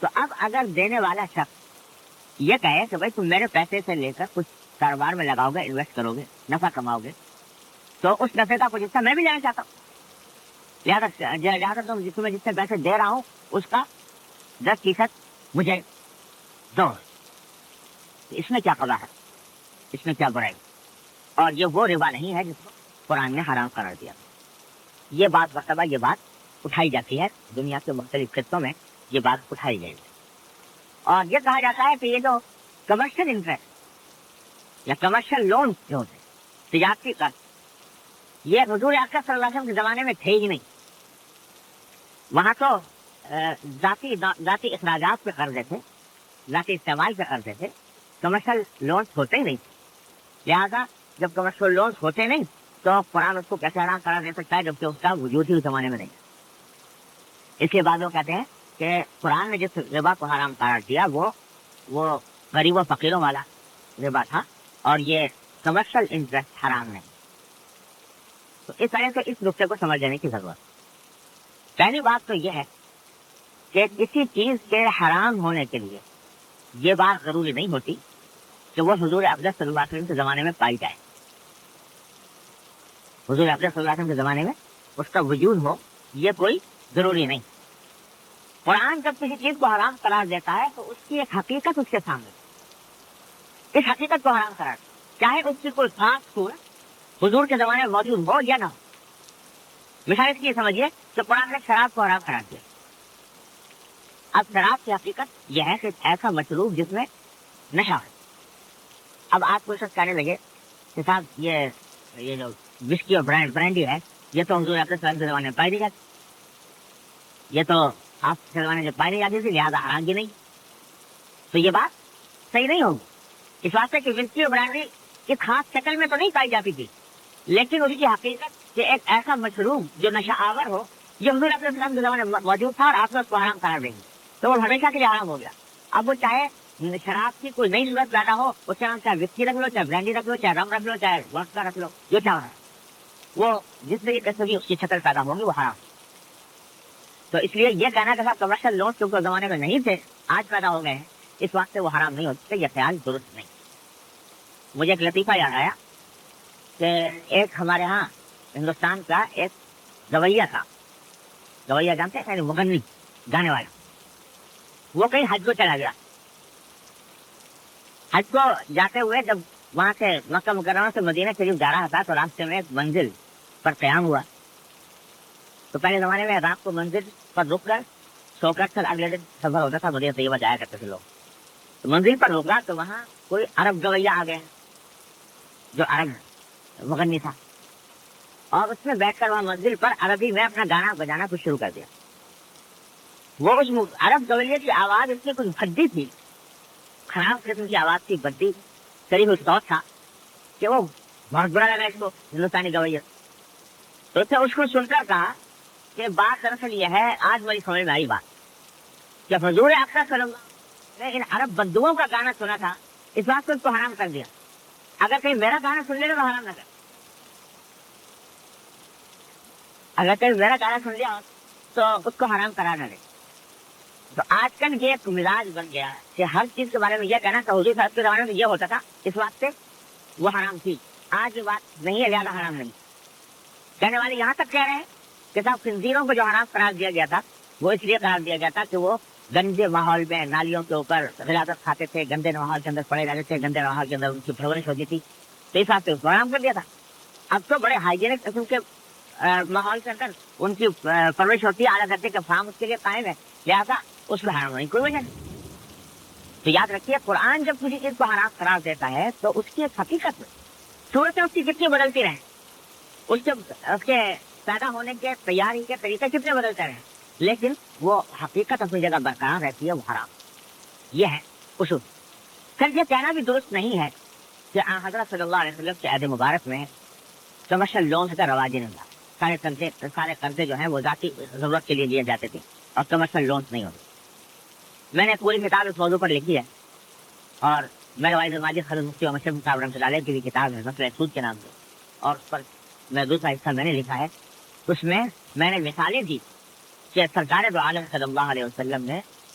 تو اب اگر دینے والا شخص یہ کہے کہ بھائی تم میرے پیسے سے لے کر کچھ کاروبار میں لگاؤ گے، انویسٹ کرو گے، نفع کماؤ گے، تو اس نفع کا کچھ حصہ میں بھی لینا چاہتا ہوں، لہٰذا تمہیں جس سے پیسے دے رہا ہوں اس کا 10% مجھے دو۔ اس میں کیا قضا ہے، اس میں کیا برائی؟ اور یہ وہ ربا نہیں ہے جس کو قرآن نے حرام قرار دیا۔ یہ بات مرتبہ یہ بات اٹھائی جاتی ہے، دنیا کے مختلف خطوں میں یہ بات اٹھائی گئی ہے، اور یہ کہا جاتا ہے کہ یہ جو کمرشل انٹرسٹ یا کمرشل لون جو ہوتے ہیں، تجارتی قرض، یہ حضور اکرم صلی اللہ علیہ وسلم کے زمانے میں تھے ہی نہیں۔ وہاں تو ذاتی اخراجات پہ قرضے تھے، ذاتی استعمال پہ قرضے تھے، کمرشل لونز ہوتے ہی نہیں۔ لہذا جب کمرشل لونز ہوتے نہیں تو قرآن اس کو کیسے حرام قرار دے سکتا ہے جبکہ اس کا وجود ہی اس زمانے میں نہیں ہے؟ اس کے بعد وہ کہتے ہیں کہ قرآن نے جس ربا کو حرام قرار دیا وہ غریب و فقیروں والا ربا تھا، اور یہ کمرشل انٹرسٹ حرام نہیں۔ تو اس طرح سے اس نقطے کو سمجھ لینے کی ضرورت۔ پہلی بات تو یہ ہے کہ کسی چیز کے حرام ہونے کے لیے یہ بات ضروری نہیں ہوتی کہ وہ حضور اقدس صلی اللہ علیہ وسلم کے زمانے میں پائی جائے، حضور اقدس صلی اللہ علیہ وسلم کے زمانے میں اس کا وجود ہو، یہ کوئی ضروری نہیں۔ قرآن جب کسی چیز کو حرام قرار دیتا ہے تو اس کی ایک حقیقت اس کے سامنے، اس حقیقت کو حرام قرار، چاہے اس کی کوئی خاص صورت حضور کے زمانے میں موجود ہو یا نہ ہو۔ مثال اس کی سمجھیے کہ قرآن نے شراب کو حرام قرار دیا۔ اب شراب کی حقیقت یہ ہے کہ ایسا مشروب جس میں نشہ ہے۔ اب آپ کو شخص کہنے لگے کہ صاحب یہ جو وسکی اور برانڈی ہے یہ تو حضور اکرم صلی اللہ علیہ وسلم کے زمانے میں پائی نہیں جاتی، یہ تو آپ کے زمانے میں پائی نہیں جاتی تھی، لہٰذا حرام کی نہیں۔ تو یہ بات صحیح نہیں ہوگی، اس واسطے کہ وسکی اور برانڈی کی خاص شکل میں تو نہیں پائی جاتی تھی، لیکن اس کی حقیقت کہ ایک ایسا مشروب جو نشہ آور ہو یہ حضور اکرم صلی اللہ علیہ وسلم کے زمانے میں موجود تھا، اور آپ نے اس کو حرام قرار دیں گے تو وہ ہمیشہ کے لیے حرام ہو گیا۔ اب وہ چاہے شراب کی کوئی نئی صورت پیدا ہو، اس کے نام چاہے وسکی رکھ لو، چاہے برانڈی رکھ لو، چاہے رم رکھ لو، چاہے وسکا رکھ لو، جو چاہے وہ جس طریقے سے بھی اس کی شکل پیدا ہوگی وہ حرام۔ تو اس لیے یہ کہنا کہ صاحب کمرشل لون کیونکہ زمانے میں نہیں تھے آج پیدا ہو گئے ہیں اس وقت سے وہ حرام نہیں ہوتے، یہ خیال درست نہیں۔ مجھے ایک لطیفہ یاد آیا کہ ایک ہمارے ہاں ہندوستان کا ایک گویا تھا، گویا جانتے ہیں مغنی گانے والا، وہ کہیں حج کو چلا گیا۔ حج کو جاتے ہوئے جب وہاں سے مکہ مکرمہ سے مدینہ شریف جا رہا تھا تو راستے میں ایک منزل پر قیام ہوا۔ تو پہلے زمانے میں رات کو منزل پر رک کر سو کر اگلے دن سفر ہوتا تھا، مدینہ طیبہ جایا کرتے تھے لوگ۔ تو منزل پر رکا تو وہاں کوئی عرب گویا آ گئے جو عرب مغنی تھا، اور اس میں بیٹھ کر وہاں منزل پر عربی میں اپنا گانا بجانا کچھ شروع کر دیا۔ وہ اس عرب گویے کی آواز اس میں کچھ بھدی تھی، خراب قسم کی آواز تھی، بدی قریب صوت تھا کہ وہ بہت برا لگا اس کو ہندوستانی گویا۔ تو اس کو سن کر کہا کہ بات دراصل یہ ہے، آج میری سمجھ میں آئی بات، جب حضور اکرم صلی اللہ علیہ وسلم نے ان عرب بدوؤں کا گانا سنا تھا اس بات کو اس کو حرام کر دیا، اگر کہیں میرا گانا سن لے تو حرام نہ کر، اگر کہیں میرا گانا سن لیا تو اس کو حرام قرار نہ دے۔ تو آج کل یہ ایک مزاج بن گیا کہ ہر چیز کے بارے میں یہ کہنا کہ حضور صاحب کے زمانے میں یہ ہوتا تھا اس وقت سے وہ حرام تھی، آج یہ بات نہیں ہے زیادہ حرام نہیں۔ کہنے والے یہاں تک کہہ رہے ہیں کہ صاحب خنزیروں کو جو حرام قرار دیا گیا تھا وہ اس لیے قرار دیا گیا تھا کہ وہ گندے ماحول میں نالیوں کے اوپر غلاظت کھاتے تھے، گندے ماحول کے اندر پڑے رہتے تھے، گندے ماحول کے اندر ان کی پرورش ہوتی تھی، تو اس واسطے اس کو حرام کر دیا تھا۔ اب تو بڑے ہائیجینک قسم کے ماحول کے اندر ان کی پرورش ہوتی ہے، اعلیٰ درجے کے فارم اس کے لیے قائم ہے، لہٰذا اس میں حرام نہیں کوئی وجہ نہیں۔ تو یاد رکھیے قرآن جب کسی چیز کو حرام قرار دیتا ہے تو اس کی ایک حقیقت میں صورتیں اس کی کتنی بدلتی رہیں، اس کے پیدا ہونے کے تیاری کے طریقے کتنے بدلتے رہیں، لیکن وہ حقیقت اپنی جگہ برقرار رہتی ہے، وہ حرام، یہ ہے اصول۔ پھر یہ کہنا بھی درست نہیں ہے کہ حضرت صلی اللہ علیہ وسلم کے عہد مبارک میں کمرشل لونز کا رواج نہیں تھا، سارے قرضے جو ہیں وہ ذاتی ضرورت کے لیے لیے جاتے تھے اور کمرشل لونز نہیں ہوتے۔ میں نے پوری کتاب اس موضوع پر لکھی ہے، اور میرے والد ماجد حضرت مفتی محمد شفیع صاحب رحمۃ اللہ علیہ کی بھی کتاب ہے مسئلہ سود کے نام سے، اور اس پر میں دوسرا حصہ میں نے لکھا ہے، اس میں میں نے مثالیں دی کہ سرکار دو عالم صلی اللہ علیہ وسلم نے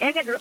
1-1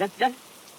10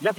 10